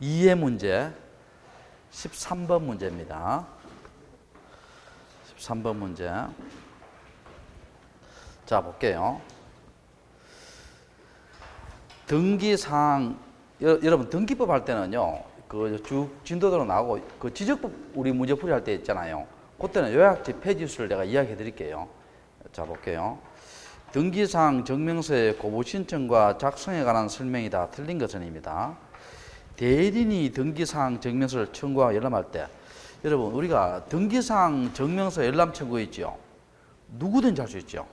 2의 문제 13번 문제입니다. 13번 문제. 자, 볼게요. 등기사항, 여러분 등기법 할 때는요, 그 쭉 진도대로 나오고 그 지적법 우리 문제풀이 할 때 있잖아요. 그때는 요약집 페이지수를 내가 이야기해 드릴게요. 자, 볼게요. 등기사항 증명서의 고부 신청과 작성에 관한 설명이 다 틀린 것은입니다. 대리인이 등기사항 증명서를 청구하고 열람할 때, 여러분 우리가 등기사항 증명서 열람 청구 있죠. 누구든지 할 수 있죠.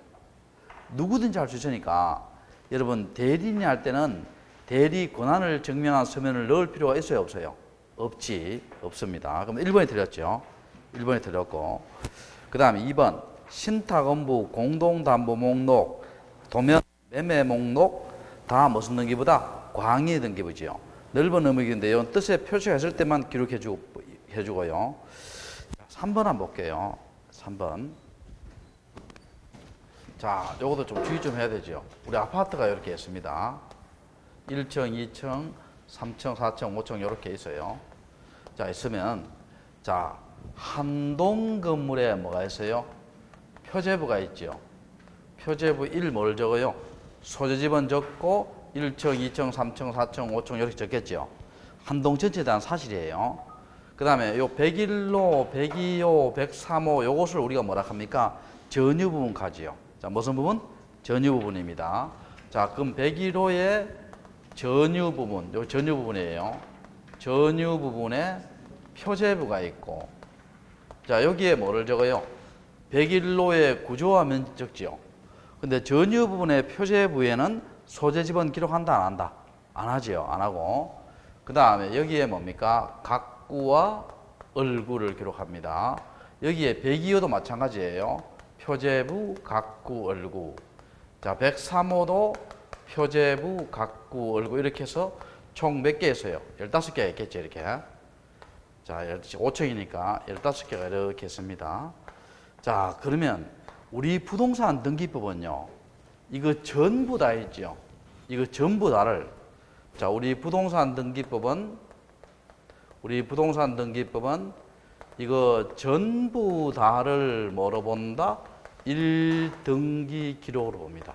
누구든지 할 수 있으니까 여러분 대리인이 할 때는 대리 권한을 증명한 서면을 넣을 필요가 있어요, 없어요? 없습니다. 그럼 1번이 틀렸죠. 1번이 틀렸고, 그 다음에 2번 신탁원부 공동담보 목록 도면 매매 목록 다 무슨 등기부다? 광의 등기부지요. 넓은 의미인데요, 뜻에 표시했을 때만 기록해주고요. 3번 한번 볼게요. 3번. 자, 요것도 좀 주의 좀 해야 되죠. 우리 아파트가 이렇게 있습니다. 1층, 2층, 3층, 4층, 5층 이렇게 있어요. 자, 있으면 자, 한 동 건물에 뭐가 있어요? 표제부가 있죠. 표제부 1 뭘 적어요? 소재지번 적고 1층, 2층, 3층, 4층, 5층 이렇게 적겠죠. 한 동 전체에 대한 사실이에요. 그 다음에 요 101호, 102호, 103호 요것을 우리가 뭐라 합니까? 전유 부분 가지요. 자, 무슨 부분? 전유 부분입니다. 자, 그럼 101호의 전유 부분, 요 전유 부분이에요. 전유 부분에 표제부가 있고, 자, 여기에 뭐를 적어요? 101호의 구조와 면적 적지요. 근데 전유 부분의 표제부에는 소재지번 기록한다, 안 한다? 안 하지요. 안 하고. 그 다음에 여기에 뭡니까? 각구와 얼구를 기록합니다. 여기에 102호도 마찬가지예요. 표제부, 각구, 얼구. 자, 103호도 표제부, 각구, 얼구 이렇게 해서 총 몇 개 있어요? 15개가 있겠죠, 이렇게. 자, 5층이니까 15개가 이렇게 있습니다. 자, 그러면 우리 부동산 등기법은요, 이거 전부 다 있죠. 이거 전부 다를, 자, 우리 부동산 등기법은 이거 전부 다를 뭐로 본다? 1등기 기록으로 봅니다.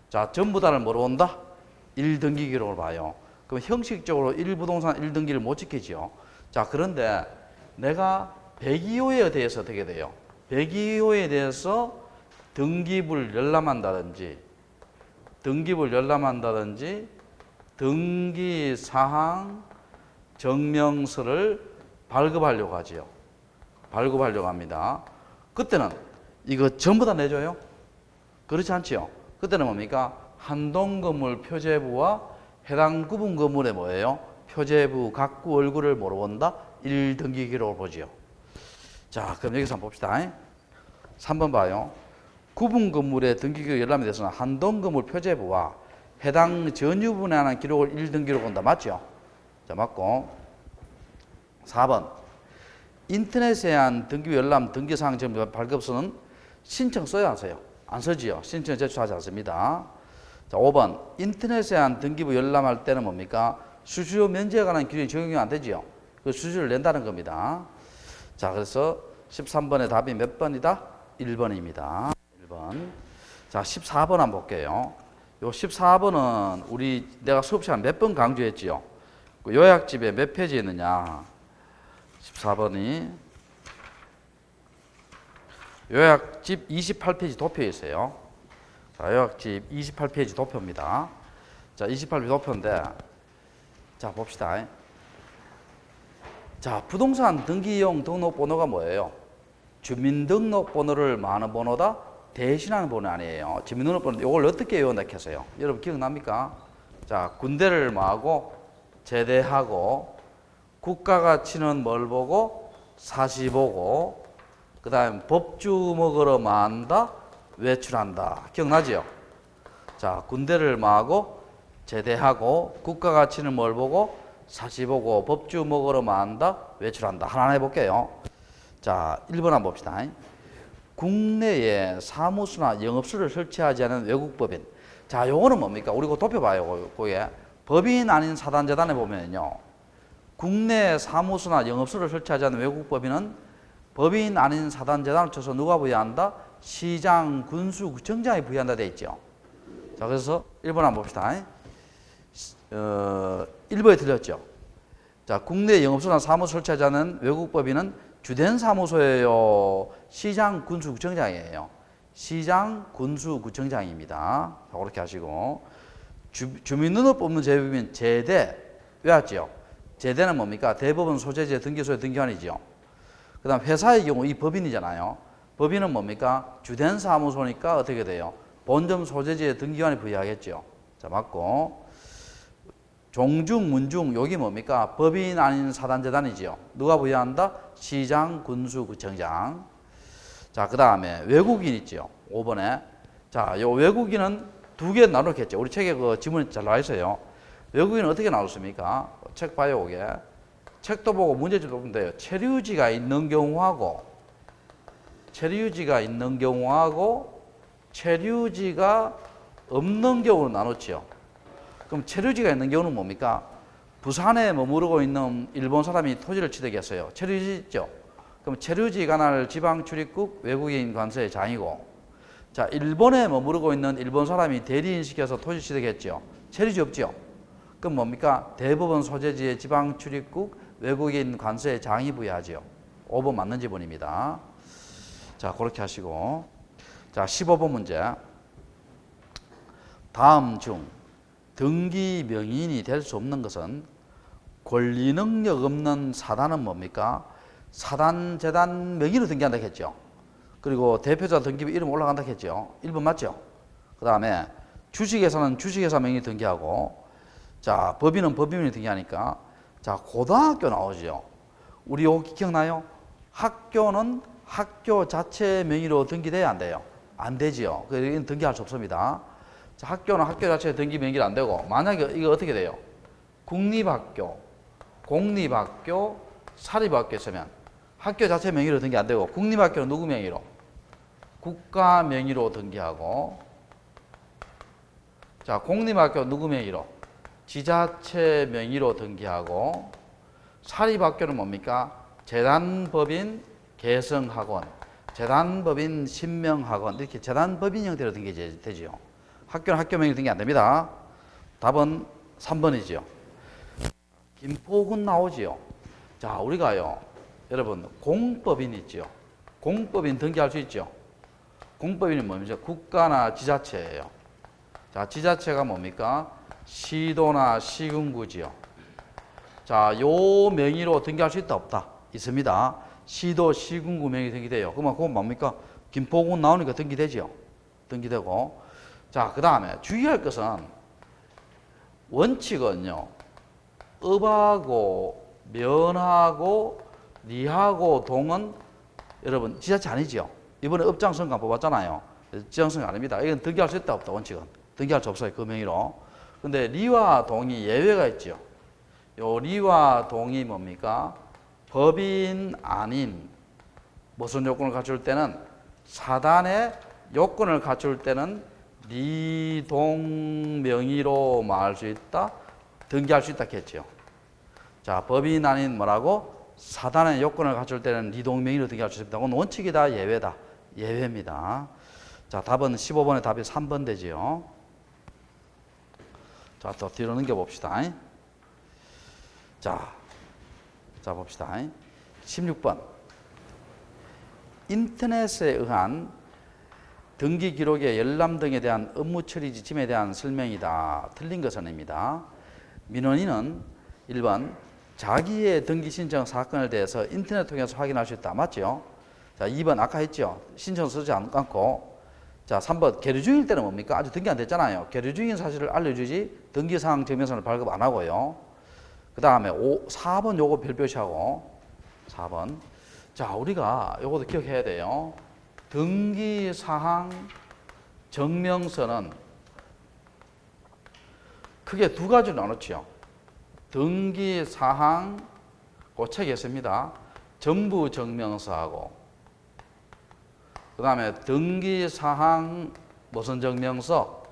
자, 전부 다를 뭐로 본다? 1등기 기록을 봐요. 그럼 형식적으로 1부동산 1등기를 못 지키죠. 자, 그런데 내가 102호에 대해서 어떻게 돼요? 102호에 대해서 등기부를 열람한다든지 등기사항 증명서를 발급하려고 하지요. 발급하려고 합니다. 그때는 이거 전부 다 내줘요? 그렇지 않지요? 그때는 뭡니까? 한동 건물 표제부와 해당 구분 건물에 뭐예요? 표제부, 각구, 얼굴을 뭐로 본다? 1등기 기록을 보지요. 자, 그럼 여기서 한번 봅시다. 3번 봐요. 구분 건물의 등기 기록 열람에 대해서는 한동 건물 표제부와 해당 전유분에 관한 기록을 1등기로 본다. 맞죠? 자, 맞고. 4번. 인터넷에 한 등기 열람 등기사항 증명 발급서는 신청 써야 하세요? 안 쓰지요. 신청 제출하지 않습니다. 자, 5번. 인터넷에 한 등기부 열람할 때는 뭡니까? 수수료 면제에 관한 규정이 적용이 안 되지요. 그 수수료를 낸다는 겁니다. 자, 그래서 13번의 답이 몇 번이다? 1번입니다. 1번. 자, 14번 한번 볼게요. 요 14번은 우리 내가 수업 시간 몇 번 강조했지요. 그 요약집에 몇 페이지에 있느냐? 14번이 요약집 28페이지 도표에 있어요. 자, 요약집 28페이지 도표입니다. 자, 28페이지 도표인데, 자, 봅시다. 자, 부동산 등기용 등록번호가 뭐예요? 주민등록번호를 많은 번호다? 대신하는 번호 아니에요. 주민등록번호, 이걸 어떻게 외운다 했어요? 여러분 기억납니까? 자, 군대를 뭐하고? 제대하고, 국가가치는 뭘 보고? 사시 보고, 그 다음에 법주 먹으러 만다? 외출한다. 기억나지요? 자, 군대를 뭐하고? 제대하고, 국가가치는 뭘 보고? 사시 보고, 법주 먹으러 만다? 외출한다. 하나 해볼게요. 자, 1번 한번 봅시다. 국내에 사무소나 영업소를 설치하지 않은 외국법인. 자, 요거는 뭡니까? 우리 그 도표 봐요. 거기에 법인 아닌 사단재단에 보면요, 국내 사무소나 영업소를 설치하지 않는 외국 법인은 법인 아닌 사단재단을 쳐서 누가 부여한다? 시장, 군수, 구청장이 부여한다 돼 있죠. 자, 그래서 1번 한번 봅시다. 1번에 틀렸죠. 자, 국내 영업소나 사무소 설치하지 않는 외국 법인은 주된 사무소예요. 시장, 군수, 구청장이에요. 시장, 군수, 구청장입니다. 자, 그렇게 하시고 주민등록 뽑는 제법인 제대 외웠죠. 제대는 뭡니까? 대법원 소재지의 등기소의 등기관이죠. 그 다음 회사의 경우 이 법인이잖아요. 법인은 뭡니까? 주된 사무소니까 어떻게 돼요? 본점 소재지의 등기관이 부여하겠죠. 자, 맞고 종중, 문중 여기 뭡니까? 법인 아닌 사단재단이지요. 누가 부여한다? 시장, 군수, 구청장. 자, 그 다음에 외국인 있죠. 5번에. 자, 요 외국인은 두 개 나누겠죠. 우리 책에 그 지문이 잘 나와 있어요. 외국인은 어떻게 나눴습니까? 책 봐요, 오게. 책도 보고 문제집도 보면 돼요. 체류지가 있는 경우하고, 체류지가 있는 경우하고, 체류지가 없는 경우로 나눴죠. 그럼 체류지가 있는 경우는 뭡니까? 부산에 머무르고 있는 일본 사람이 토지를 취득했어요. 체류지 있죠? 그럼 체류지 관할 지방 출입국 외국인 관세의 장이고, 자, 일본에 머무르고 있는 일본 사람이 대리인 시켜서 토지 취득했죠. 체류지 없죠? 그럼 뭡니까? 대법원 소재지의 지방 출입국 외국인 관세의 장이 부여하죠. 5번 맞는 지문입니다. 자, 그렇게 하시고. 자, 15번 문제. 다음 중 등기 명의인이 될 수 없는 것은 권리 능력 없는 사단은 뭡니까? 사단, 재단 명의로 등기한다 했죠. 그리고 대표자 등기부 이름 올라간다 했죠. 1번 맞죠? 그 다음에 주식회사는 주식회사 명의 등기하고, 자, 법인은 법인 명의 등기하니까, 자, 고등학교 나오죠. 우리 여기 기억나요? 학교는 학교 자체 명의로 등기돼야 안 돼요? 안 되지요. 그래서 등기할 수 없습니다. 자, 학교는 학교 자체 등기 명의로 안 되고, 만약에 이거 어떻게 돼요? 국립학교, 공립학교, 사립학교 있으면 학교 자체 명의로 등기 안 되고, 국립학교는 누구 명의로? 국가 명의로 등기하고, 자, 공립학교 누구 명의로? 지자체 명의로 등기하고, 사립학교는 뭡니까? 재단법인 개성학원, 재단법인 신명학원, 이렇게 재단법인 형태로 등기되지요. 학교는 학교 명의로 등기 안 됩니다. 답은 3번이지요. 김포군 나오지요. 자, 우리가요, 여러분, 공법인 있죠. 공법인 등기할 수 있죠. 공법인이 뭡니까? 국가나 지자체예요. 자, 지자체가 뭡니까? 시도나 시군구지요. 자, 요 명의로 등기할 수 있다, 없다? 있습니다. 시도, 시군구 명의 등기돼요. 그러면 그건 뭡니까? 김포군 나오니까 등기되죠. 등기되고. 자, 그 다음에 주의할 것은 원칙은요, 읍하고 면하고 리하고 동은 여러분 지자체 아니죠. 이번에 읍장선관 뽑았잖아요. 지장선관 아닙니다. 이건 등기할 수 있다, 없다? 원칙은 등기할 수 없어요. 그 명의로. 근데 리와 동이 예외가 있죠. 요 리와 동이 뭡니까? 법인 아닌 무슨 요건을 갖출 때는, 사단의 요건을 갖출 때는 리동 명의로 말할 수 있다, 등기할 수 있다 했죠. 자, 법인 아닌 뭐라고? 사단의 요건을 갖출 때는 리동 명의로 등기할 수 있다. 그건 원칙이다, 예외다? 예외입니다. 자, 답은 15번의 답이 3번 되지요. 자, 또 뒤로 넘겨봅시다. 자, 봅시다. 16번. 인터넷에 의한 등기 기록의 열람 등에 대한 업무 처리 지침에 대한 설명이다. 틀린 것은입니다. 민원인은 1번 자기의 등기 신청 사건에 대해서 인터넷 통해서 확인할 수 있다. 맞죠? 자, 2번 아까 했죠. 신청 쓰지 않고. 자, 3번 계류 중일 때는 뭡니까? 아직 등기 안 됐잖아요. 계류 중인 사실을 알려주지 등기사항 증명서를 발급 안 하고요. 그 다음에 4번 요거 별표시하고 4번. 자, 우리가 요것도 기억해야 돼요. 등기사항 증명서는 크게 두 가지로 나눴죠. 등기사항, 그 책에 있습니다. 전부 증명서하고, 그 다음에 등기사항 무슨 증명서?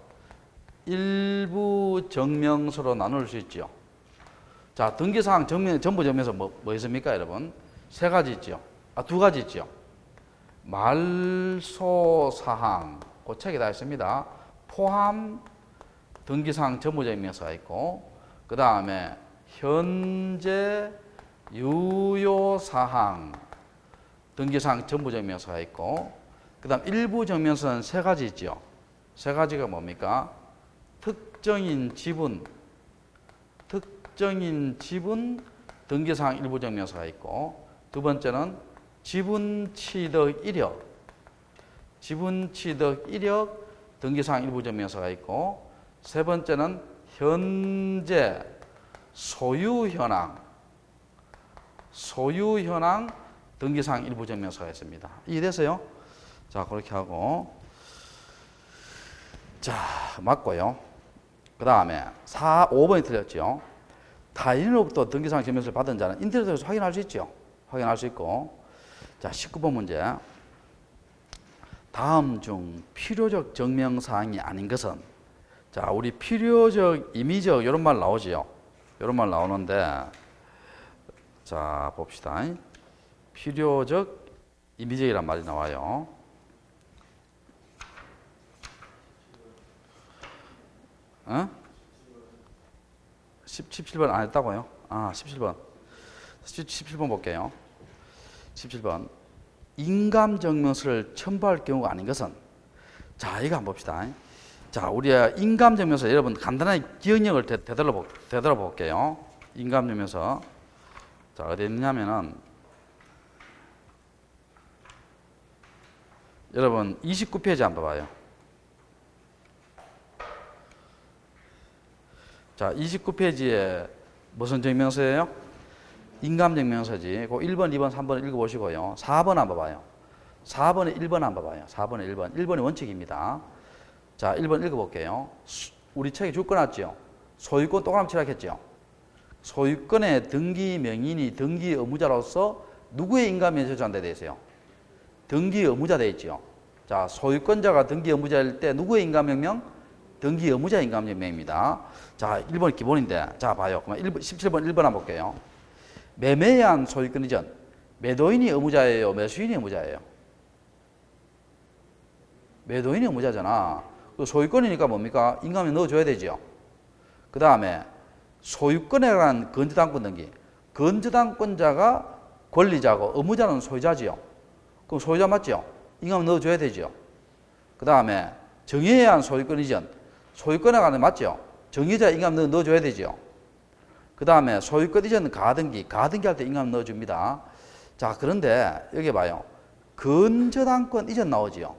일부 증명서로 나눌 수 있죠. 자, 등기사항 전부정명서 뭐 있습니까, 여러분? 세 가지 있죠. 두 가지 있죠. 말소사항, 그 책에 다 있습니다. 포함 등기사항 전부정명서가 있고, 그 다음에 현재 유효사항 등기사항 전부정명서가 있고, 그 다음 일부정명서는 세 가지 있죠. 세 가지가 뭡니까? 특정인 지분 등기사항 일부정명서가 있고, 두 번째는 지분 취득 이력 등기사항 일부정명서가 있고, 세 번째는 현재 소유 현황 등기사항 일부정명서가 있습니다. 이해됐어요? 자, 그렇게 하고, 자, 맞고요. 그 다음에 5번이 틀렸죠. 타인으로부터 등기사항 증명서를 받은 자는 인터넷에서 확인할 수 있죠. 확인할 수 있고. 자, 19번 문제. 다음 중 필요적 증명사항이 아닌 것은, 자, 우리 필요적, 임의적 이런 말 나오지요. 이런 말 나오는데, 자, 봅시다. 필요적, 임의적이란 말이 나와요. 어? 17번 안 했다고요? 17번. 17번 볼게요. 17번. 인감증명서를 첨부할 경우가 아닌 것은, 자, 이거 한번 봅시다. 자, 우리가 인감증명서 여러분 간단하게 기억력을 되돌아 볼게요. 인감증명서. 자, 어디 있냐면은, 여러분 29페이지 한번 봐봐요. 자, 29페이지에 무슨 증명서예요? 인감증명서지. 그 1번, 2번, 3번 읽어보시고요. 4번 한번 봐요. 4번에 1번 한번 봐요. 4번에 1번. 1번이 원칙입니다. 자, 1번 읽어볼게요. 우리 책에 줄 거 놨죠? 소유권 동그라미 치라 했죠? 소유권의 등기 명인이 등기 의무자로서 누구의 인감에 저장돼 있어요? 등기 의무자 돼 있죠? 자, 소유권자가 등기 의무자일 때 누구의 인감명령? 등기 의무자 인감명령입니다. 자, 1번 기본인데, 자, 봐요. 그러면 17번 1번 한번 볼게요. 매매한 소유권 이전. 매도인이 의무자예요? 매수인이 의무자예요? 매도인이 의무자잖아. 소유권이니까 뭡니까? 인감에 넣어줘야 되죠. 그 다음에 소유권에 관한 건저당권 등기. 건저당권자가 권리자고 의무자는 소유자지요. 그럼 소유자 맞죠? 인감에 넣어줘야 되죠. 그 다음에 정의에 의한 소유권 이전. 소유권에 관한 맞죠? 정의자 인감 넣어줘야 되죠. 그 다음에 소유권 이전 가등기 할 때 인감 넣어줍니다. 자, 그런데 여기 봐요. 건저당권 이전 나오지요.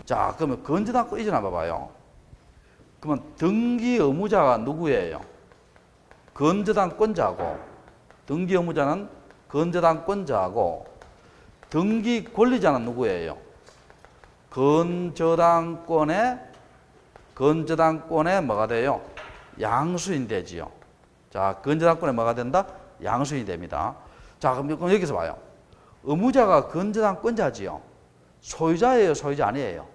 자, 그러면 건저당권 이전 한번 봐요. 그러면 등기 의무자가 누구예요? 건저당권자고, 등기 의무자는 건저당권자고, 등기 권리자는 누구예요? 건저당권의 뭐가 돼요? 양수인 되지요. 자, 건저당권에 뭐가 된다? 양수인이 됩니다. 자, 그럼 여기서 봐요. 의무자가 건저당권자지요. 소유자예요, 소유자 아니에요?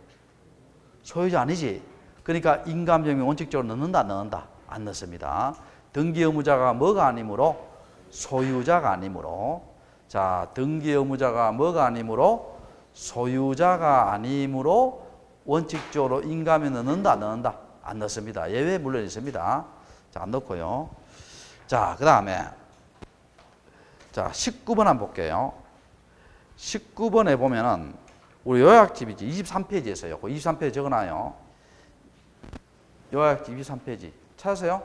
소유자 아니지. 그러니까 인감증명 원칙적으로 넣는다? 안 넣습니다. 등기 의무자가 뭐가 아니므로? 소유자가 아니므로. 자, 등기 의무자가 뭐가 아니므로? 소유자가 아니므로 원칙적으로 인감에 넣는다? 안 넣습니다. 예외 물론 있습니다. 자, 안 넣고요. 자, 그 다음에 자, 19번 한번 볼게요. 19번에 보면은 우리 요약집이지 23페이지에 있어요. 그 23페이지 적어놔요. 요약집 23페이지 찾으세요?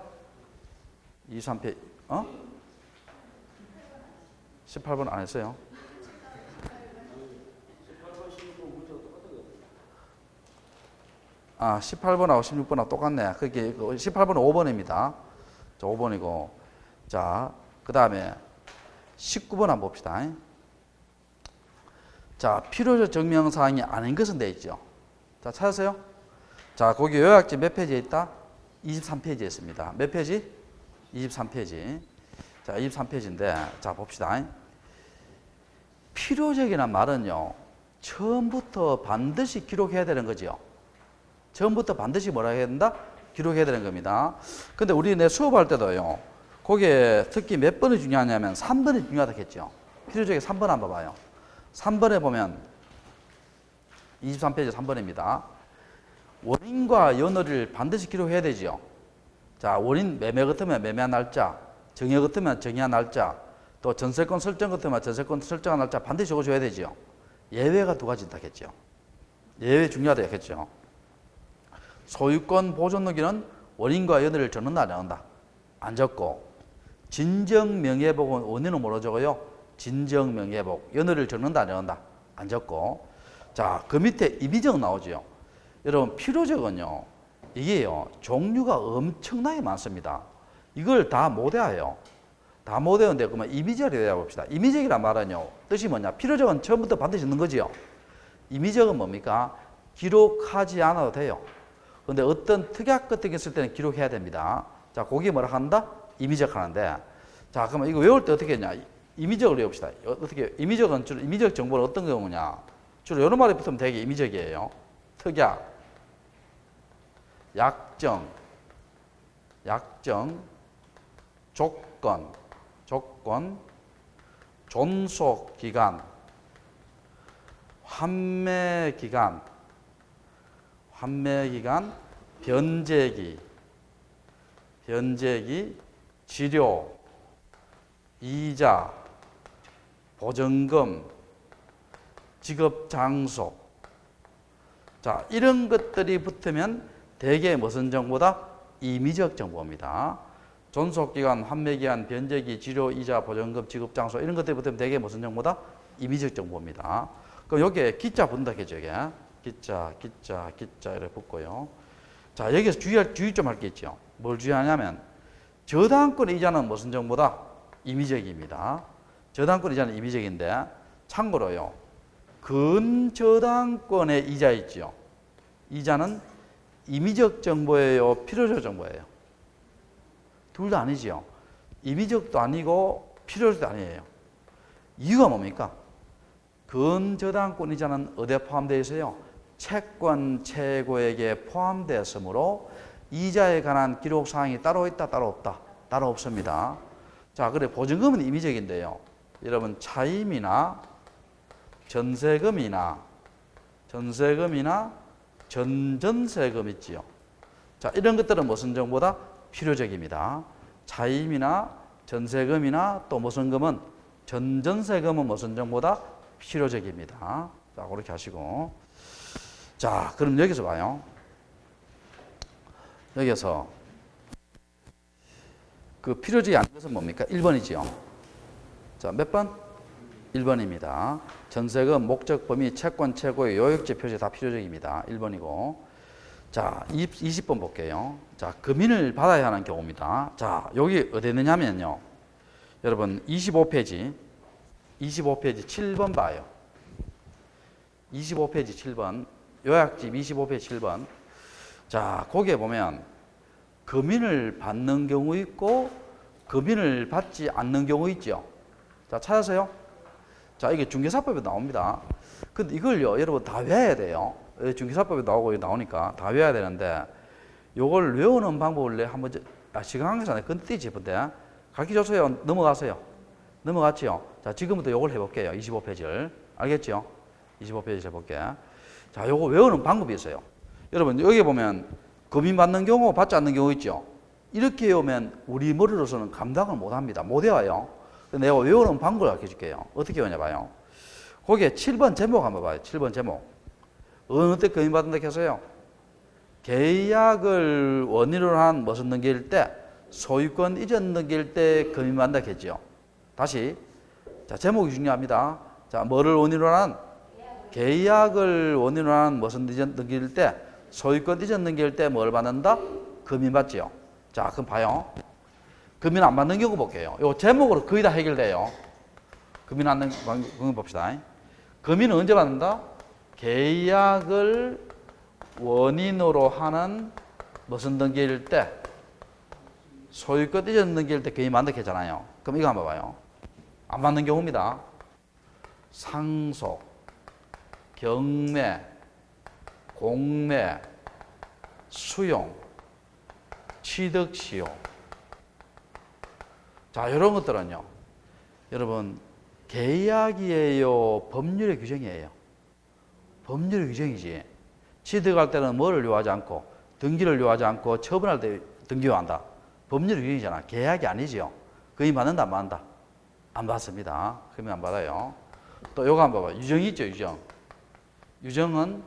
23페이지 18번 안 했어요? 18번하고 16번하고 똑같네. 그게 18번은 5번입니다. 자, 5번이고. 자, 그 다음에 19번 한번 봅시다. 자, 필요적 증명사항이 아닌 것은 돼 있죠. 자, 찾으세요? 자, 거기 요약집 몇 페이지에 있다? 23페이지에 있습니다. 몇 페이지? 23페이지. 자, 23페이지인데, 자, 봅시다. 필요적이란 말은요, 처음부터 반드시 기록해야 되는 거죠. 처음부터 반드시 뭐라 해야 된다? 기록해야 되는 겁니다. 근데 우리 내 수업할 때도요, 거기에 특히 몇 번이 중요하냐면 3번이 중요하다겠죠. 필요적인 3번 한번 봐요. 3번에 보면 23페이지 3번입니다. 원인과 연어를 반드시 기록해야 되죠. 자, 원인 매매 같으면 매매한 날짜, 정액 같으면 정의한 날짜, 또 전세권 설정 같으면 전세권 설정한 날짜 반드시 적어줘야 되죠. 예외가 두 가지 있다겠죠. 예외 중요하다겠죠. 소유권 보존 등기는 원인과 연어를 적는다 안 적는다? 안 적고, 진정 명예복은 원인은 뭐로 적어요? 진정 명예복. 연어를 적는다 안 적는다? 안 적고. 자, 그 밑에 이미적 나오죠. 여러분 필요적은요, 이게요 종류가 엄청나게 많습니다. 이걸 다 못 외워요. 다 못 외우는데 그러면 이미적을 외워봅시다. 이미적이란 말은요 뜻이 뭐냐? 필요적은 처음부터 반드시 있는 거지요. 이미적은 뭡니까? 기록하지 않아도 돼요. 근데 어떤 특약 같은 게 있을 때는 기록해야 됩니다. 자, 거기 뭐라 한다? 이미적 하는데, 자, 그러면 이거 외울 때 어떻게 했냐? 이미적을 외웁시다. 어떻게? 이미적은 주로 이미적 정보는 어떤 경우냐? 주로 이런 말이 붙으면 되게 이미적이에요. 특약, 약정, 조건, 존속기간, 환매기간, 변제기, 치료, 이자, 보증금, 지급장소. 자, 이런 것들이 붙으면 대개 무슨 정보다? 임의적 정보입니다. 존속기간, 환매기간, 변제기, 치료, 이자, 보증금, 지급장소 이런 것들이 붙으면 대개 무슨 정보다? 임의적 정보입니다. 그럼 여기에 기자 붙는다겠죠, 이게. 기자 이렇게 붙고요. 자, 여기서 주의 좀 할 게 있죠. 뭘 주의하냐면 저당권 이자는 무슨 정보다? 임의적입니다. 저당권 이자는 임의적인데 참고로요. 근저당권의 이자 있죠. 이자는 임의적 정보예요, 필요적 정보예요? 둘 다 아니지요. 임의적도 아니고 필요적도 아니에요. 이유가 뭡니까? 근저당권 이자는 어디에 포함되어 있어요? 채권 최고액에 포함되어 있으므로 이자에 관한 기록 사항이 따로 있다, 따로 없다? 따로 없습니다. 자, 그래 보증금은 임의적인데요. 여러분 차임이나 전세금이나 전전세금 있지요. 자, 이런 것들은 무슨 정보다? 필요적입니다. 차임이나 전세금이나 또 무슨 금은 전전세금은 무슨 정보다? 필요적입니다. 자, 그렇게 하시고. 자, 그럼 여기서 봐요. 여기서 그 필요적이 아닌 것은 뭡니까? 1번이지요. 자, 몇 번? 1번입니다. 전세금, 목적 범위, 채권 최고의 요역제 표시 다 필요적입니다. 1번이고. 자, 20번 볼게요. 자, 금인을 받아야 하는 경우입니다. 자, 여기 어디 있느냐면요. 여러분, 25페이지 7번 봐요. 25페이지 7번. 요약집 25페이지 7번. 자, 거기에 보면 금인을 받는 경우 있고 금인을 받지 않는 경우 있죠. 자, 찾아서요. 자, 이게 중개사법에 나옵니다. 근데 이걸요, 여러분 다 외워야 돼요. 중개사법에 나오니까 다 외워야 되는데, 요걸 외우는 방법을 한번 시간 관계상 건띠지 본데 가르쳐줘서요. 넘어갔지요. 자, 지금부터 요걸 해볼게요. 25페이지를. 알겠죠? 25페이지 해볼게. 자, 요거 외우는 방법이 있어요. 여러분, 여기 보면 금인 받는 경우, 받지 않는 경우 있죠? 이렇게 외우면 우리 머리로서는 감당을 못 합니다. 못 외워요. 내가 외우는 방법을 가르쳐 줄게요. 어떻게 외우냐 봐요. 거기에 7번 제목 한번 봐요. 7번 제목. 어느 때 금인 받는다 해서요? 계약을 원인으로 한 무슨 등기일 때, 소유권 이전 등기일 때 금인 받는다 했죠. 다시. 자, 제목이 중요합니다. 자, 뭐를 원인으로 한? 계약을 원인으로 한 무슨 이전 등기일 때, 소유권 이전 등기일 때 뭘 받는다? 금인 받지요. 자, 그럼 봐요. 금인 안 받는 경우 볼게요. 요 제목으로 거의 다 해결돼요. 금인 안 받는 경우 봅시다. 금인은 언제 받는다? 계약을 원인으로 하는 무슨 등기일 때, 소유권 이전 등기일 때 금인 받는다 했잖아요. 그럼 이거 한번 봐요. 안 받는 경우입니다. 상속, 경매, 공매, 수용, 취득시효. 자, 이런 것들은요. 여러분, 계약이에요? 법률의 규정이에요? 법률의 규정이지. 취득할 때는 뭐를 요하지 않고, 등기를 요하지 않고, 처분할 때 등기 요한다. 법률의 규정이잖아. 계약이 아니지요. 거의 받는다, 안 받는다? 안 받습니다. 그러면 안 받아요. 또 요거 한번 봐봐. 유정이 있죠, 유정. 유정은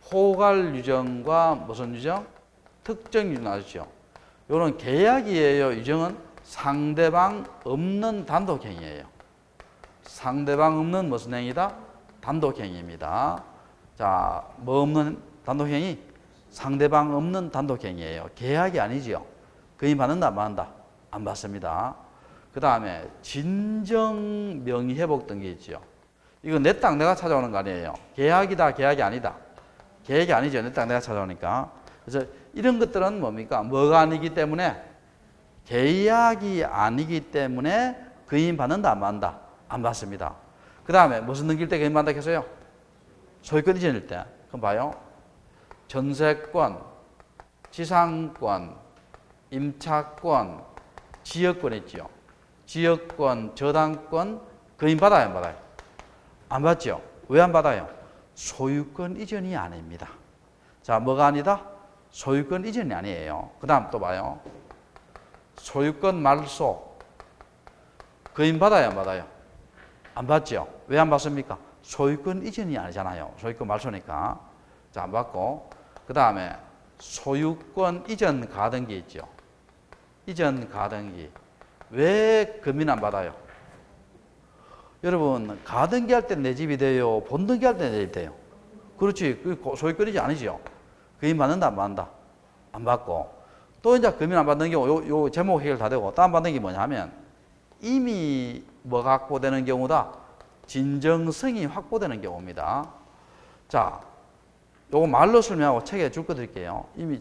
포괄 유정과 무슨 유정? 특정 유정 아시죠? 요런 계약이에요. 유정은 상대방 없는 단독행위예요. 상대방 없는 무슨 행위다? 단독행위입니다. 자, 뭐 없는 단독행위? 상대방 없는 단독행위예요. 계약이 아니지요. 거의 받는다, 안 받는다? 안 받습니다. 그 다음에 진정 명의회복 등기 있죠. 이거 내 땅 내가 찾아오는 거 아니에요. 계약이다, 계약이 아니다. 계약이 아니죠. 내 땅 내가 찾아오니까. 그래서 이런 것들은 뭡니까? 뭐가 아니기 때문에? 계약이 아니기 때문에 거인 받는다, 안 받는다? 안 받습니다. 그 다음에 무슨 등기일 때 거인 받는다 했어요? 소유권 이전일 때. 그럼 봐요. 전세권, 지상권, 임차권, 지역권 있죠. 지역권, 저당권 거인 받아요, 안 받아요? 안 받죠. 왜 안 받아요? 소유권 이전이 아닙니다. 자, 뭐가 아니다? 소유권 이전이 아니에요. 그 다음 또 봐요. 소유권 말소 거인 받아요, 안 받아요? 안 받죠. 왜 안 받습니까? 소유권 이전이 아니잖아요. 소유권 말소니까. 자, 안 받고. 그 다음에 소유권 이전 가등기 있죠. 이전 가등기. 왜 금인 안 받아요? 여러분, 가등기 할 때 내 집이 돼요? 본등기 할 때 내 집이 돼요? 그렇지. 그 소유권이지 아니죠. 금인 받는다, 안 받는다? 안 받고. 또 이제 금인 안 받는 경우, 요 제목 해결 다 되고, 또 안 받는 게 뭐냐 하면, 이미 뭐가 확보되는 경우다? 진정성이 확보되는 경우입니다. 자, 요거 말로 설명하고 책에 줄 거 드릴게요. 이미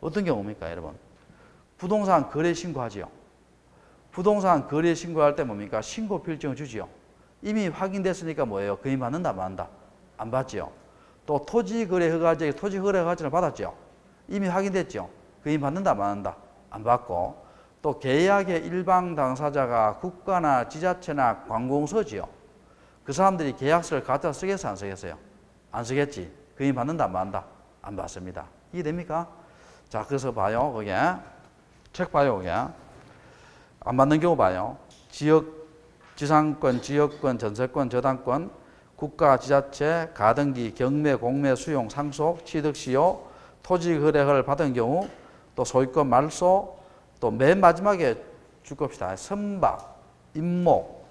어떤 경우입니까, 여러분? 부동산 거래 신고하지요. 부동산 거래 신고할 때 뭡니까? 신고 필증을 주지요. 이미 확인됐으니까 뭐예요? 금인 받는다, 안 받는다? 안 받지요. 또 토지 거래 허가제, 토지 거래 허가제를 받았죠. 이미 확인됐죠. 금인 받는다, 안 받는다? 안 받고. 또 계약의 일방 당사자가 국가나 지자체나 관공서지요. 그 사람들이 계약서를 갖다 쓰겠어요, 안 쓰겠어요? 안 쓰겠지. 금인 받는다, 안 받는다? 안 받습니다. 이해됩니까? 자, 그래서 봐요, 거기에. 책 봐요, 거기에. 안 받는 경우 봐요. 지상권, 지역권, 전세권, 저당권, 국가, 지자체, 가등기, 경매, 공매, 수용, 상속, 취득, 시효, 토지 거래를 받은 경우, 또 소유권 말소, 또 맨 마지막에 줄 겁시다. 선박, 임목,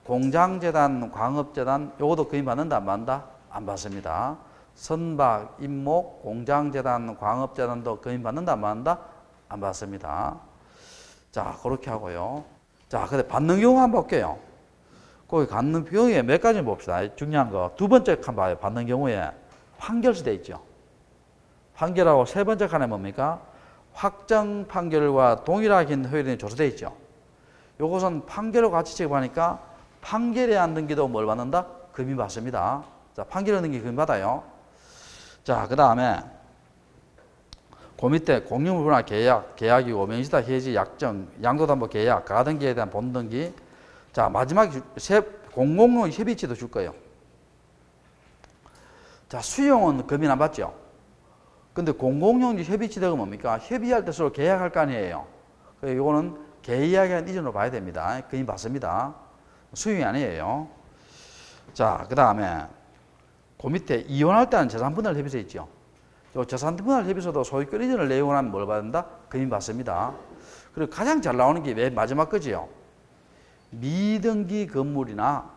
공장재단, 광업재단, 요것도 금인 받는다, 안 받는다? 안 받습니다. 선박, 임목, 공장재단, 광업재단도 금인 받는다, 안 받는다? 안 받습니다. 자, 그렇게 하고요. 자, 근데 받는 경우 한번 볼게요. 거기 받는 경우에 몇 가지 봅시다. 중요한 거. 두 번째 칸 봐요. 받는 경우에 판결서 돼 있죠. 판결하고 세 번째 칸에 뭡니까? 확정 판결과 동일하긴 효율이 조사돼 있죠. 요것은 판결과 같이 취급하니까 판결에 안 등기도 뭘 받는다? 금인 받습니다. 자, 판결에 등기 금인 받아요. 자, 그 다음에 그 밑에 공유물분할 계약, 계약이고 명시다 해지 약정, 양도담보 계약, 가등기에 대한 본등기. 자, 마지막에 공공용 협의체도 줄 거예요. 자, 수용은 금인 안 받죠. 근데 공공용 협의체가 뭡니까? 협의할 때 서로 계약할 거 아니에요. 이거는 계약한 이전으로 봐야 됩니다. 금인 받습니다. 수용이 아니에요. 자, 그 다음에 그 밑에 이혼할 때는 재산분할 협의서 있죠. 재산분할 협의서도 소유권 이전을 내용을 하면 뭘 받는다? 금인 받습니다. 그리고 가장 잘 나오는 게 맨 마지막 거지요. 미등기 건물이나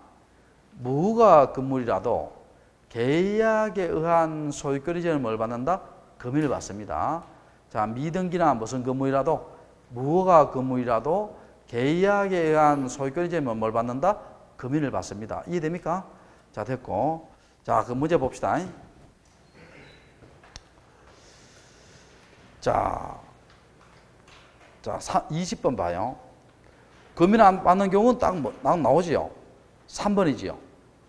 무허가 건물이라도 계약에 의한 소유권 이전을 뭘 받는다? 금인을 받습니다. 자, 미등기나 무슨 건물이라도 무허가 건물이라도 계약에 의한 소유권 이전을 뭘 받는다? 금인을 받습니다. 이해됩니까? 자, 됐고. 자, 그 문제 봅시다. 자, 20번 봐요. 금인 안 받는 경우는 딱 나오지요. 3번이지요.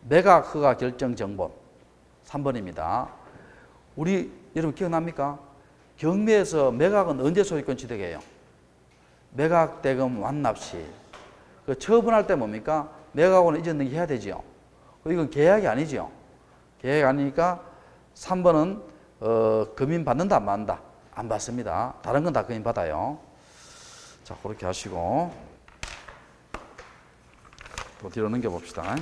매각 허가 결정 정본. 3번입니다. 우리 여러분 기억납니까? 경매에서 매각은 언제 소유권 취득해요? 매각대금 완납시. 그 처분할 때 뭡니까? 매각하고는 이전 등기해야 되지요. 이건 계약이 아니죠. 계약이 아니니까 3번은 금인 받는다 안 받는다? 안 받습니다. 다른 건 다 금인 받아요. 자, 그렇게 하시고 또 뒤로 넘겨봅시다.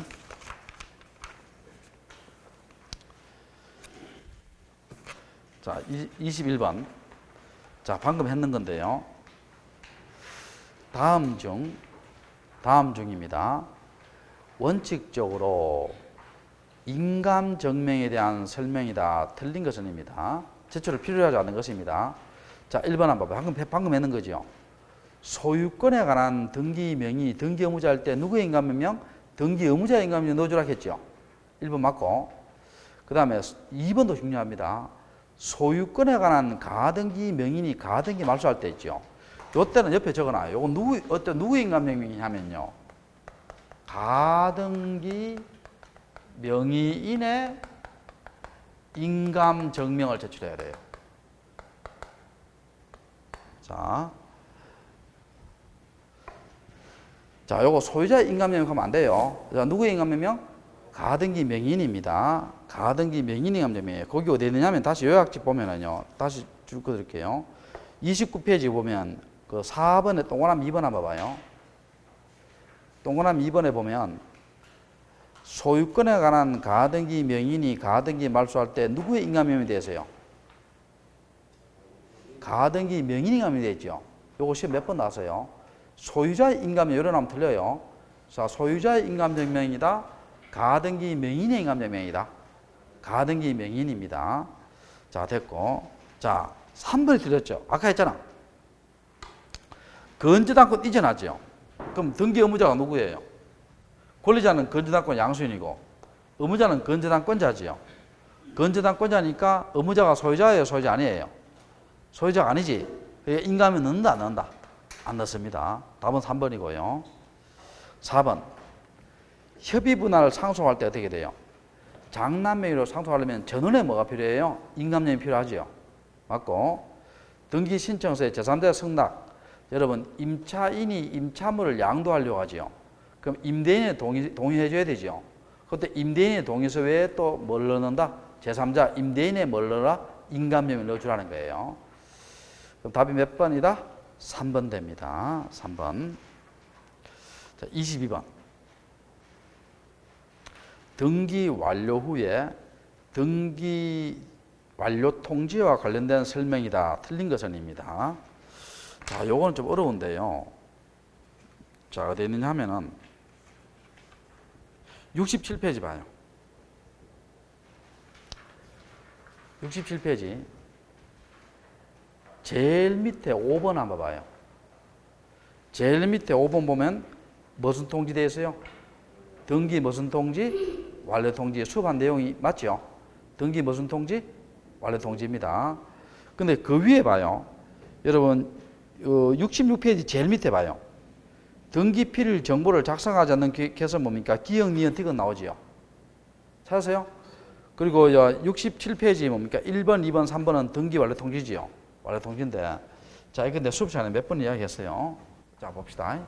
자, 21번. 자, 방금 했는 건데요. 다음 중입니다. 원칙적으로 인감증명에 대한 설명이다. 틀린 것은입니다. 제출을 필요로 하지 않는 것입니다. 자, 1번 한번 봐봐요. 방금 했는 거죠. 소유권에 관한 등기 명의, 등기 의무자 할 때 누구의 인감명령? 등기 의무자의 인감명령 넣어주라 했죠. 1번 맞고. 그 다음에 2번도 중요합니다. 소유권에 관한 가등기 명인이 가등기 말소할 때 있죠. 요때는 옆에 적어놔요. 요건 누구의 인감명령이냐면요. 가등기 명의인의 인감 증명을 제출해야 돼요. 자, 요거 소유자의 인감명령 하면 안 돼요. 자, 누구의 인감명령? 가등기 명의인입니다. 가등기 명의인 인감명령이에요. 거기 어디 있느냐면 다시 요약집 보면은요. 다시 쭉 드릴게요. 29페이지 보면 그 4번에 동그라미 2번 한번 봐봐요. 동그라미 2번에 보면 소유권에 관한 가등기 명인이 가등기 말소할 때 누구의 인감명령이 되세요? 가등기 명인이 인감명령이 되죠. 요거 시험 몇 번 나왔어요. 소유자의 인감명령 이런 하면 틀려요. 자, 소유자의 인감명령이다. 가등기 명인의 인감명령이다. 가등기 명인입니다. 자, 됐고. 자, 3번이 틀렸죠. 아까 했잖아. 건재당권 이전하죠. 그럼 등기 의무자가 누구예요? 권리자는 건재당권 양수인이고 의무자는 건재당권자지요. 건재당권자니까 의무자가 소유자예요, 소유자 아니에요? 소유자가 아니지. 인감을 넣는다, 안 넣는다? 안 넣습니다. 답은 3번이고요. 4번. 협의 분할을 상속할 때 어떻게 돼요? 장남명의로 상속하려면 전원에 뭐가 필요해요? 인감명이 필요하죠. 맞고. 등기 신청서에 제3자 승낙. 여러분, 임차인이 임차물을 양도하려고 하죠. 그럼 임대인의 동의해줘야 되죠. 그때 임대인의 동의서 외에 또 뭘 넣는다? 제3자 임대인의 뭘 넣어라? 인감명을 넣어주라는 거예요. 그럼 답이 몇 번이다? 3번 됩니다. 3번. 자, 22번. 등기 완료 후에 등기 완료 통지와 관련된 설명이다. 틀린 것은입니다. 자, 요거는 좀 어려운데요. 자, 어디 있느냐 하면은 67페이지 봐요. 67페이지. 제일 밑에 5번 한번 봐요. 제일 밑에 5번 보면 무슨 통지 되어 있어요? 등기 무슨 통지? 완료 통지. 수업한 내용이 맞죠? 등기 무슨 통지? 완료 통지입니다. 근데 그 위에 봐요. 여러분, 66페이지 제일 밑에 봐요. 등기 필 정보를 작성하지 않는 개서 뭡니까? 기억, 니은, 티은 나오지요. 찾으세요? 그리고 67페이지 뭡니까? 1번, 2번, 3번은 등기 완료 통지지요. 완료 통지인데. 자, 이거 내 수업 시간에 몇 번 이야기했어요. 자, 봅시다.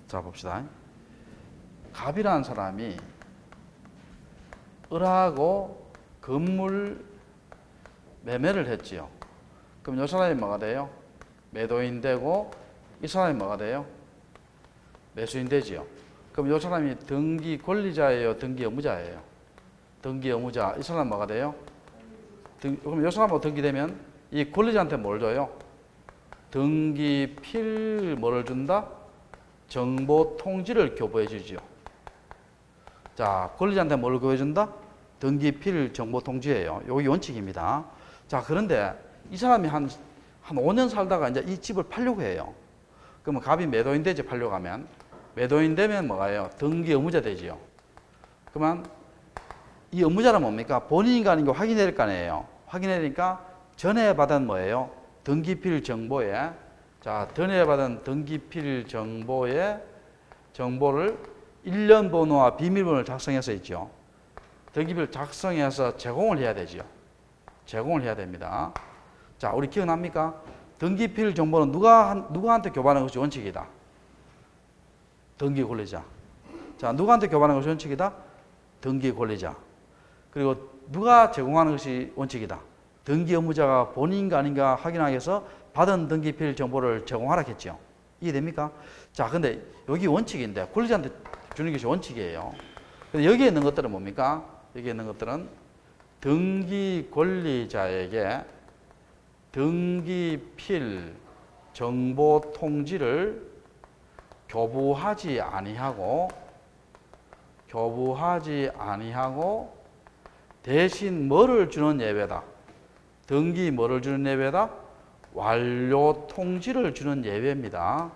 자, 봅시다. 갑이라는 사람이 을하고 건물 매매를 했지요. 그럼 이 사람이 뭐가 돼요? 매도인 되고 이 사람이 뭐가 돼요? 매수인 되지요. 그럼 이 사람이 등기 권리자예요? 등기 의무자예요? 등기 의무자. 이 사람 뭐가 돼요? 그럼 이 사람하고 등기되면 이 권리자한테 뭘 줘요? 등기 필 뭐를 준다? 정보 통지를 교부해 주지요. 자, 권리자한테 뭘 교부해 준다? 등기 필 정보 통지예요. 여기 원칙입니다. 자, 그런데 이 사람이 한 5년 살다가 이제 이 집을 팔려고 해요. 그러면 갑이 매도인 되지, 팔려고 하면. 매도인 되면 뭐가요? 등기 의무자 되지요. 그러면 이 의무자는 뭡니까? 본인인가 아닌가 확인해야 될 거 아니에요. 확인해야 되니까 전에 받은 뭐예요? 등기필 정보에, 자, 전에 받은 등기필 정보에 정보를 일련 번호와 비밀번호를 작성해서 있죠. 등기비를 작성해서 제공을 해야 되죠. 제공을 해야 됩니다. 자, 우리 기억납니까? 등기필 정보는 누구한테 교반하는 것이 원칙이다. 등기 권리자. 자, 누구한테 교반하는 것이 원칙이다? 등기 권리자. 그리고 누가 제공하는 것이 원칙이다. 등기 의무자가 본인인가 아닌가 확인하기 위해서 받은 등기필 정보를 제공하라 했죠. 이해됩니까? 자, 근데 여기 원칙인데 권리자한테 주는 것이 원칙이에요. 근데 여기에 있는 것들은 뭡니까? 여기에 있는 것들은 등기 권리자에게 등기필 정보 통지를 교부하지 아니하고 대신 뭐를 주는 예외다. 등기 뭐를 주는 예외다? 완료 통지를 주는 예외입니다.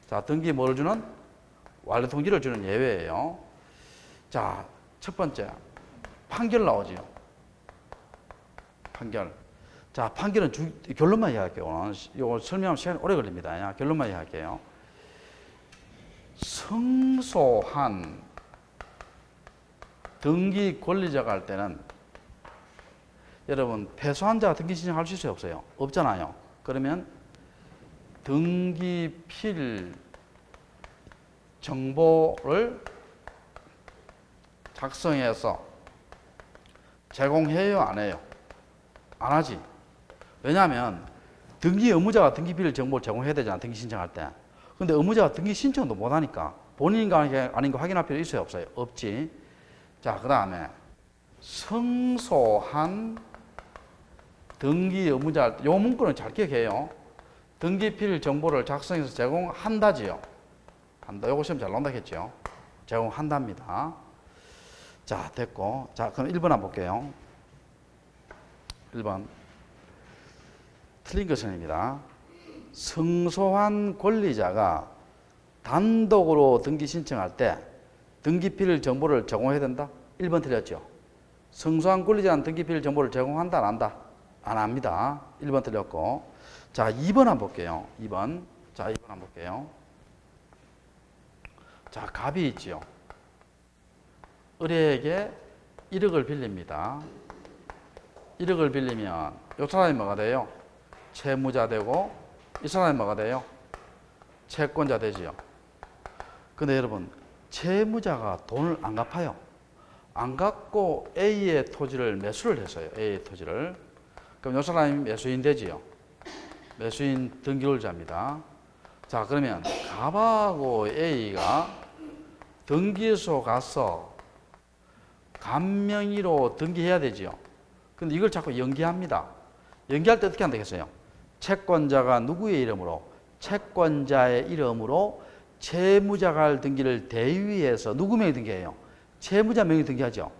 자, 등기 뭐를 주는? 완료 통지를 주는 예외예요. 자, 첫 번째 판결 나오지요. 판결. 자, 판결은 결론만 이야기할게요. 이거 설명하면 시간이 오래 걸립니다. 결론만 이야기할게요. 성소한 등기 권리자가 할 때는 여러분 패소한 자가 등기 신청할 수 있어요, 없어요? 없잖아요. 그러면 등기필 정보를 작성해서 제공해요, 안 해요? 안 하지. 왜냐하면 등기 의무자가 등기필 정보를 제공해야 되잖아, 등기 신청할 때. 근데 의무자가 등기 신청도 못 하니까 본인인가 아닌가 확인할 필요 있어요, 없어요? 없지. 자, 그 다음에 성소한 등기 의무자, 요 문구는 잘 기억해요. 등기필 정보를 작성해서 제공한다지요. 한다. 요거 시험 잘 나온다 했죠. 제공한답니다. 자, 됐고. 자, 그럼 1번 한번 볼게요. 1번. 틀린 것은입니다. 성소한 권리자가 단독으로 등기 신청할 때 등기필 정보를 제공해야 된다? 1번 틀렸죠. 성소한 권리자는 등기필 정보를 제공한다, 안 한다? 안 합니다. 1번 틀렸고. 자, 2번 한번 볼게요. 2번. 자, 2번 한번 볼게요. 자, 갑이 있지요. 을에게 1억을 빌립니다. 1억을 빌리면 이 사람이 뭐가 돼요? 채무자 되고 이 사람이 뭐가 돼요? 채권자 되지요. 근데 여러분 채무자가 돈을 안 갚아요. 안 갚고 A의 토지를 매수를 했어요. A의 토지를. 그럼 이 사람이 매수인 되지요. 매수인 등기권자입니다. 자, 그러면 갑하고 A가 등기소 가서 갑명의로 등기해야 되지요. 근데 이걸 자꾸 연기합니다. 연기할 때 어떻게 한다겠어요? 채권자가 누구의 이름으로? 채권자의 이름으로 채무자가 할 등기를 대위해서 누구 명의 등기해요? 채무자 명의 등기하죠.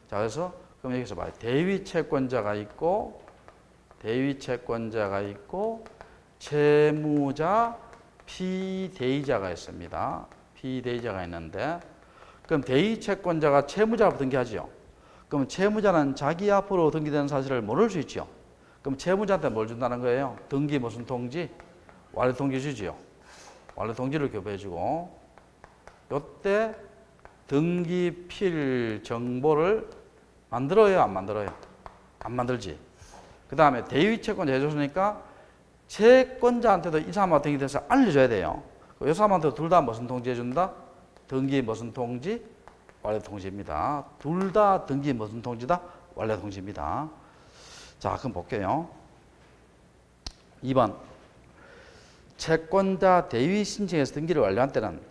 자, 그래서 그럼 여기서 봐요. 대위 채권자가 있고 채무자 피대위자가 있습니다. 피대위자가 있는데 그럼 대위 채권자가 채무자 앞으로 등기하죠. 그럼 채무자는 자기 앞으로 등기되는 사실을 모를 수 있죠. 그럼 채무자한테 뭘 준다는 거예요? 등기 무슨 통지? 완료 통지 주지요. 완료 통지를 교부해주고 이때 등기필 정보를 만들어요, 안 만들어요? 안 만들지. 그 다음에 대위 채권자 해줬으니까 채권자한테도 이 사람하고 등기돼서 알려줘야 돼요. 이 사람한테 둘 다 무슨 통지 해준다? 등기 무슨 통지? 완료 통지입니다. 둘 다 등기 무슨 통지다? 완료 통지입니다. 자, 그럼 볼게요. 2번. 채권자 대위 신청에서 등기를 완료한 때는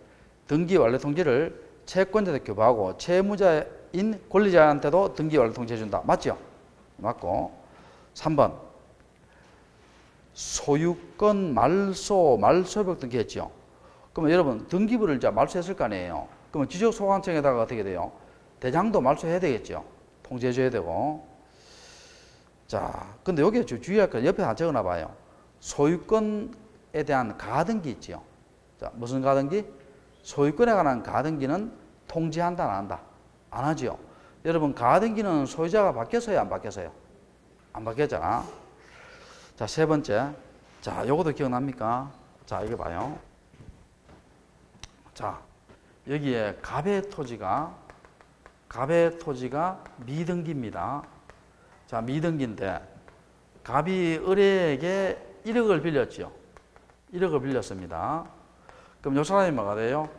등기 완료 통지를 채권자한테 교부하고 채무자인 권리자한테도 등기 완료 통지 해준다. 맞죠? 맞고. 3번. 소유권 말소협약 등기했죠. 그러면 여러분 등기부를 이제 말소했을 거 아니에요. 그러면 지적소관청에다가 어떻게 돼요? 대장도 말소해야 되겠죠. 통지해줘야 되고. 자, 근데 여기에 주의할 건 옆에 다 적어놔 봐요. 소유권에 대한 가등기 있죠. 자, 무슨 가등기? 소유권에 관한 가등기는 통지한다, 안 한다? 안 하죠. 여러분 가등기는 소유자가 바뀌었어요, 안 바뀌었어요? 안 바뀌었잖아. 자, 세 번째. 자, 요것도 기억납니까? 자, 이거 봐요. 자, 여기에 갑의 토지가 미등기입니다. 자, 미등기인데 갑이 을에게 1억을 빌렸죠. 1억을 빌렸습니다. 그럼 이 사람이 뭐가 돼요?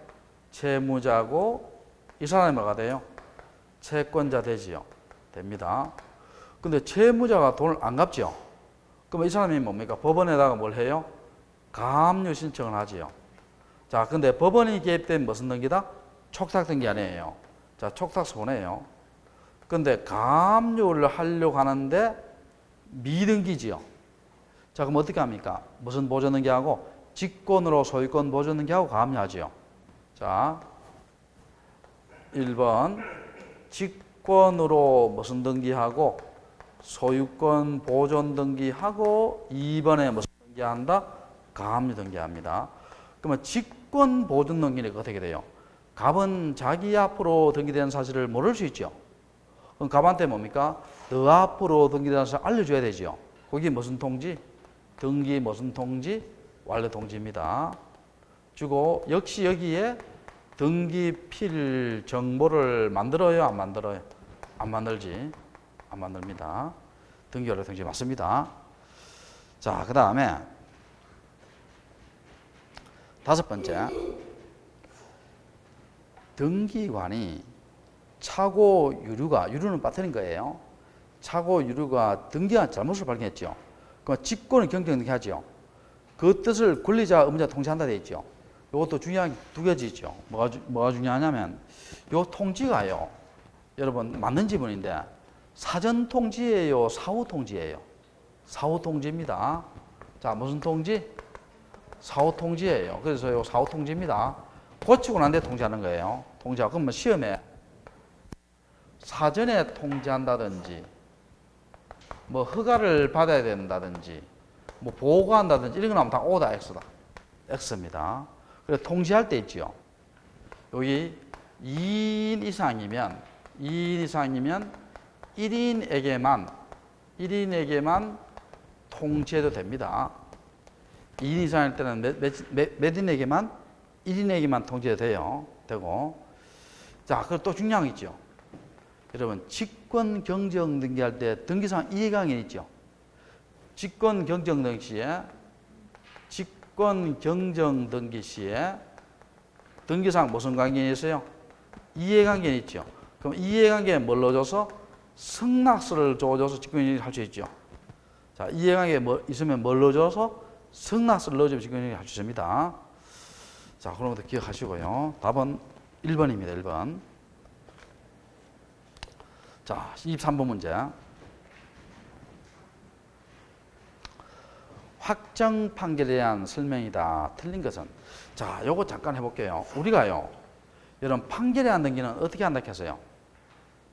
채무자고 이 사람이 뭐가 돼요? 채권자 되지요. 됩니다. 근데 채무자가 돈을 안 갚죠. 그럼 이 사람이 뭡니까? 법원에다가 뭘 해요? 가압류 신청을 하지요. 자, 근데 법원이 개입된 무슨 등기다? 촉탁 등기 아니에요. 자, 촉탁서 보내요. 근데 가압류를 하려고 하는데 미등기지요. 자, 그럼 어떻게 합니까? 무슨 보존 등기하고? 직권으로 소유권 보존 등기하고 가압류 하지요. 자, 1번 직권으로 무슨 등기하고 소유권 보존 등기하고 2번에 무슨 등기한다? 가압류 등기합니다. 그러면 직권 보존 등기는 어떻게 돼요? 갑은 자기 앞으로 등기된 사실을 모를 수 있죠. 그럼 갑한테 뭡니까? 너 앞으로 등기된 사실을 알려줘야 되죠. 거기 무슨 통지? 등기 무슨 통지? 완료 통지입니다. 주고 역시 여기에 등기필 정보를 만들어요? 안 만들어요? 안 만들지. 안 만듭니다. 등기 완료 통지 맞습니다. 자, 그 다음에 5번째. 등기관이 차고 유류는 빠뜨린 거예요. 차고 유류가 등기한 잘못을 발견했죠. 그럼 직권을 경정등기하죠. 그 뜻을 권리자, 의무자 통지한다 되어 있죠. 이것도 중요한 두 가지 있죠. 뭐가 중요하냐면 이 통지가요. 여러분 맞는 지문인데 사전 통지예요, 사후 통지예요. 사후 통지입니다. 자, 무슨 통지? 사후 통지예요. 그래서 이 사후 통지입니다. 고치고 난 뒤에 통지하는 거예요. 통지하고 그러면 시험에 사전에 통지한다든지 뭐 허가를 받아야 된다든지 뭐 보고한다든지 이런 거 나오면 다 O다 X다. X입니다. 그래서 통지할 때 있지요. 여기 2인 이상이면 1인에게만 통지해도 됩니다. 2인 이상일 때는 몇 인에게만? 1인에게만 통지해도 돼요. 되고. 자, 그리고 또 중요한 게 있죠. 여러분, 직권 경정 등기할 때 등기상 이해강연 있죠. 직권 경정 등기 시에 등기상 무슨 강연이 있어요? 이해강연이 있죠. 그럼 이해관계에 뭘 넣어줘서? 승낙서를 줘줘서 직권유기를 할 수 있죠. 자, 이해관계에 있으면 뭘 넣어줘서? 승낙서를 넣어주면 직권유기를 할 수 있습니다. 자, 그런 것도 기억하시고요. 답은 1번입니다. 1번. 자, 23번 문제. 확정 판결에 대한 설명이다. 틀린 것은? 자, 요거 잠깐 해볼게요. 우리가요, 여러분 판결에 대한 등기는 어떻게 한다 했어요?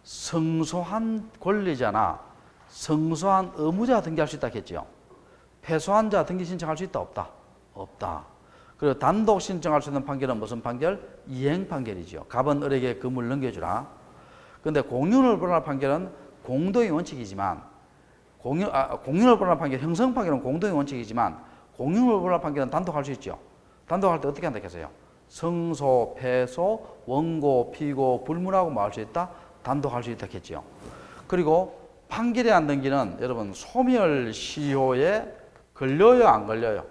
성소한 권리자나 성소한 의무자 등기할 수 있다 했죠. 패소한 자 등기 신청할 수 있다 없다? 없다. 그리고 단독 신청할 수 있는 판결은 무슨 판결? 이행 판결이죠. 갑은 을에게 금을 넘겨주라. 그런데 공윤을 벌할 판결은 공동의 원칙이지만 공윤을 벌할 판결, 형성 판결은 공동의 원칙이지만 공윤을 벌할 판결은 단독할 수 있죠. 단독할 때 어떻게 한다 했어요? 성소, 패소, 원고, 피고, 불문하고 뭐 할 수 있다? 단독할 수 있다 했죠. 그리고 판결에 대한 등기는 여러분 소멸시효에 걸려요, 안 걸려요?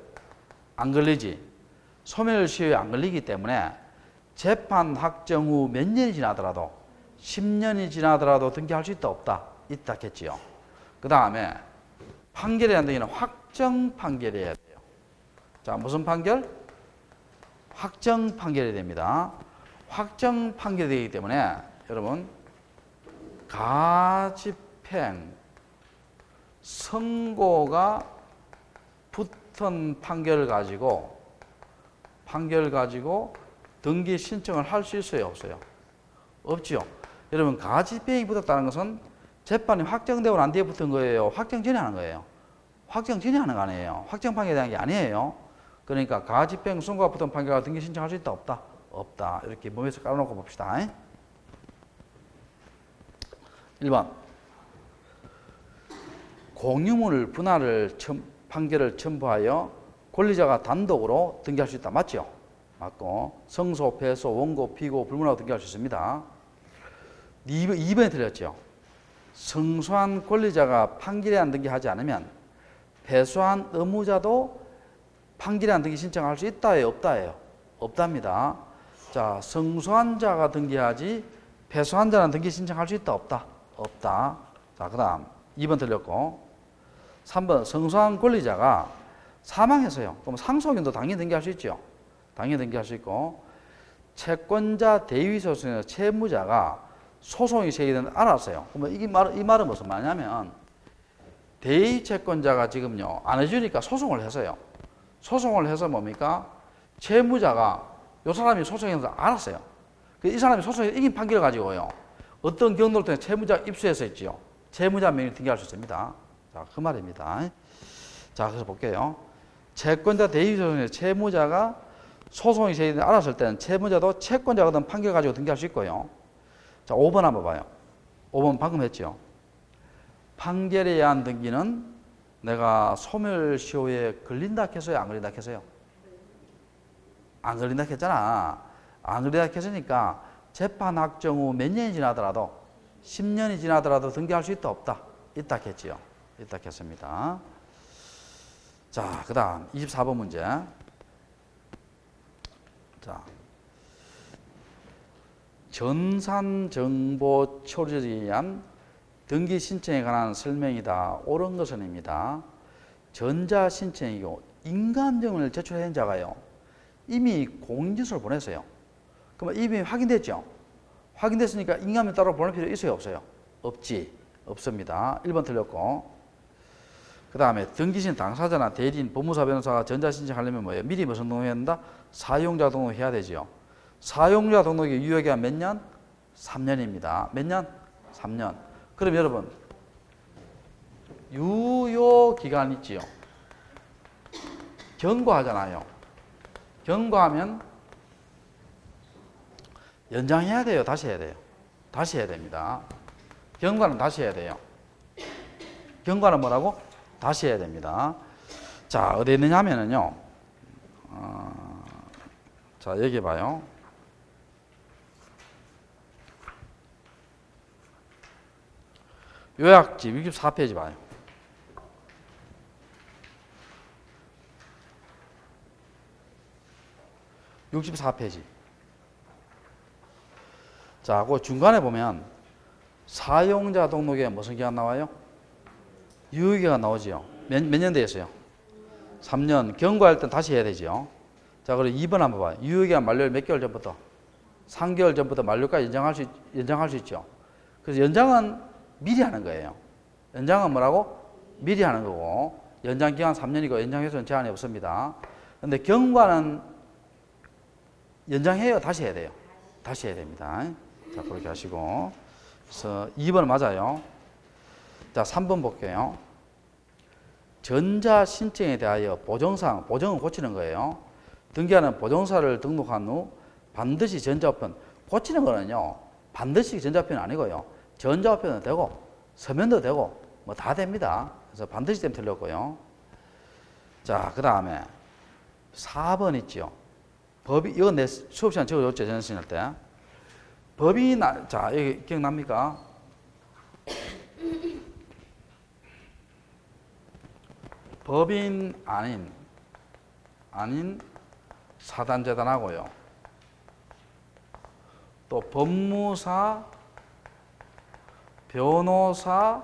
안 걸리지. 소멸시효에 안 걸리기 때문에 재판 확정 후 몇 년이 지나더라도 10년이 지나더라도 등기할 수 있다 없다? 있다 했지요. 그 다음에 판결에 대한 등기는 확정 판결이어야 돼요. 자, 무슨 판결? 확정 판결이 됩니다. 확정 판결이 되기 때문에 여러분 가집행 선고가 붙은 판결을 가지고 등기 신청을 할 수 있어요, 없어요? 없죠. 여러분 가집행이 붙었다는 것은 재판이 확정되고 난 뒤에 붙은 거예요, 확정 전에 하는 거예요? 확정 전에 하는 거 아니에요. 확정 판결에 대한 게 아니에요. 그러니까 가집행 선고가 붙은 판결과 등기 신청할 수 있다 없다? 없다. 이렇게 몸에서 깔아놓고 봅시다. 1번 공유물 분할을 판결을 첨부하여 권리자가 단독으로 등기할 수 있다. 맞죠? 맞고 성소, 폐소, 원고, 피고, 불문하고 등기할 수 있습니다. 2번이 틀렸죠. 성소한 권리자가 판결에한 등기하지 않으면 패소한 의무자도 판결에한 등기 신청할 수 있다예요, 없다예요? 없답니다. 자, 성소한 자가 등기하지 패소한 자는 등기 신청할 수 있다, 없다? 없다. 자, 그 다음 2번 틀렸고 3번 성소한 권리자가 사망해서요. 그럼 상속인도 당연히 등기할 수 있죠. 당연히 등기할 수 있고 채권자 대위 소송에서 채무자가 소송이 제기되는 알았어요. 그러면 이 말은 무슨 말이냐면 대위 채권자가 지금요 안 해주니까 소송을 해서요. 소송을 해서 뭡니까? 채무자가 이 사람이 소송해서 알았어요. 이 사람이 소송에 이긴 판결을 가지고요. 어떤 경로를 통해 채무자가 입수해서 있지요. 채무자 명의를 등기할 수 있습니다. 자, 그 말입니다. 자, 그래서 볼게요. 채권자 대위 소송에서 채무자가 소송이 제기된 알았을 때는 채무자도 채권자가 얻은 판결 가지고 등기할 수 있고요. 자, 5번 한번 봐요. 5번 방금 했죠. 판결에 의한 등기는 내가 소멸시효에 걸린다 했어요? 안 걸린다 했어요? 안 걸린다 했잖아. 안 걸린다 했으니까 재판 확정 후 몇 년이 지나더라도 10년이 지나더라도 등기할 수 있다 없다? 있다 했지요. 있다 했습니다. 자, 그 다음 24번 문제. 자, 전산정보 처리에 의한 등기 신청에 관한 설명이다. 옳은 것은입니다. 전자신청이고 인감증을 제출한 자가요. 이미 공인인증서를 보냈어요. 그러면 이미 확인됐죠? 확인됐으니까 인감증 따로 보낼 필요 있어요? 없어요? 없지. 없습니다. 1번 틀렸고. 그 다음에 등기신 당사자나 대리인, 법무사, 변호사가 전자신청하려면 뭐예요? 미리 무슨 등록해야 된다? 사용자 등록해야 되죠. 사용자 등록이 유효기간 몇 년? 3년입니다. 몇 년? 3년. 그럼 여러분 유효기간 있지요. 경고하잖아요. 경고하면 연장해야 돼요? 다시 해야 돼요? 다시 해야 됩니다. 경고는 다시 해야 돼요. 경고는 뭐라고? 다시 해야 됩니다. 자, 어디 있느냐 하면은요. 자, 여기 봐요. 요약집 64페이지 봐요. (64페이지) 자, 그 중간에 보면 사용자 등록에 무슨 기간 나와요? 유효기간 나오지요. 몇 년 되었어요? 3년. 경고할 땐 다시 해야 되죠. 자, 그리고 2번 한번 봐요. 유효기간 만료일 몇 개월 전부터? 3개월 전부터 만료까지 연장할 수 있죠. 그래서 연장은 미리 하는 거예요. 연장은 뭐라고? 미리 하는 거고, 연장기간 3년이고 연장해서는 제한이 없습니다. 근데 경과는 연장해요? 다시 해야 돼요? 다시 해야 됩니다. 자, 그렇게 하시고. 그래서 2번 맞아요. 자, 3번 볼게요. 전자신청에 대하여 보정사항, 보정은 고치는 거예요. 등기하는 보정사를 등록한 후 반드시 전자우편, 고치는 거는요, 반드시 전자우편은 아니고요. 전자우편도 되고, 서면도 되고, 뭐 다 됩니다. 그래서 반드시 때문에 틀렸고요. 자, 그 다음에 4번 있죠. 법이, 이건 내 수업 시간 적어줬죠, 전신 할 때. 법이, 자, 여기 기억납니까? 법인 아닌 사단재단하고요. 또 법무사, 변호사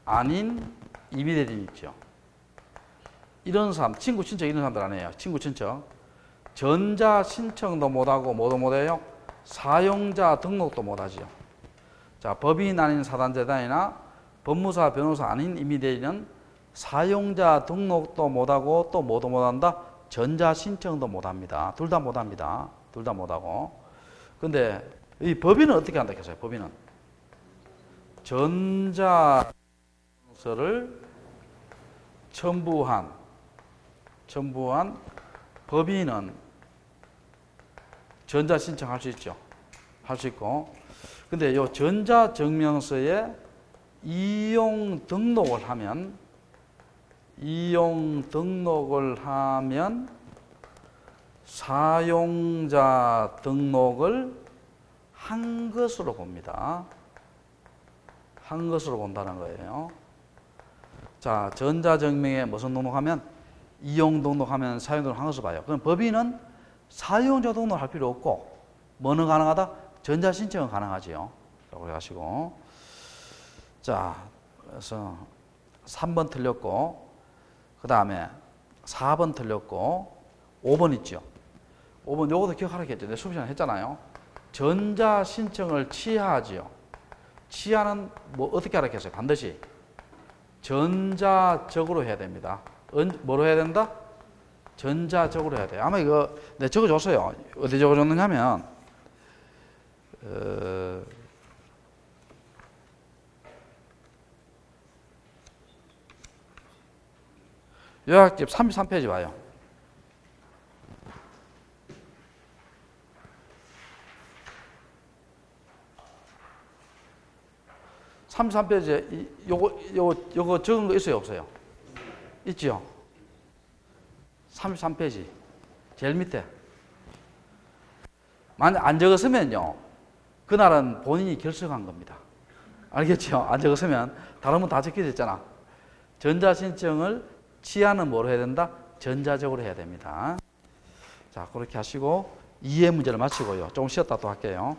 아닌 임의대리인 있죠. 이런 사람, 친구, 친척 이런 사람들 아니에요. 친구, 친척. 전자 신청도 못하고 뭐도 못해요? 사용자 등록도 못하죠. 자, 법인 아닌 사단재단이나 법무사, 변호사 아닌 임의대리인은 사용자 등록도 못하고 또 뭐도 못한다? 전자 신청도 못합니다. 둘 다 못합니다. 둘 다 못하고. 근데 이 법인은 어떻게 한다 했어요? 법인은 전자서를 첨부한 법인은 전자 신청할 수 있죠. 할 수 있고. 근데 요 전자증명서에 이용 등록을 하면 사용자 등록을 한 것으로 봅니다. 한 것으로 본다는 거예요. 자, 전자증명에 무슨 등록하면? 이용 등록하면 사용 등록 한 것으로 봐요. 그럼 법인은 사용자 등록을 할 필요 없고 뭐는 가능하다? 전자신청은 가능하지요. 자, 그렇게 하시고. 자, 그래서 3번 틀렸고, 그 다음에 4번 틀렸고, 5번 있죠. 5번 요것도 기억하라겠죠. 내 수업 시간에 했잖아요. 전자신청을 취하지요. 취하는 뭐 어떻게 하라겠어요? 반드시 전자적으로 해야 됩니다. 뭐로 해야 된다? 전자적으로 해야 돼요. 아마 이거 내가 적어줬어요. 어디 적어줬느냐 하면 요약집 33페이지 봐요. (33페이지에) 요거 적은 거 있어요, 없어요? 있죠? 33페이지 제일 밑에. 만약 안 적었으면요, 그날은 본인이 결석한 겁니다. 알겠죠? 안 적었으면 다른 분 다 적혀져 있잖아. 전자신청을 취하는 뭐로 해야 된다? 전자적으로 해야 됩니다. 자, 그렇게 하시고 2의 문제를 마치고요. 조금 쉬었다 또 할게요.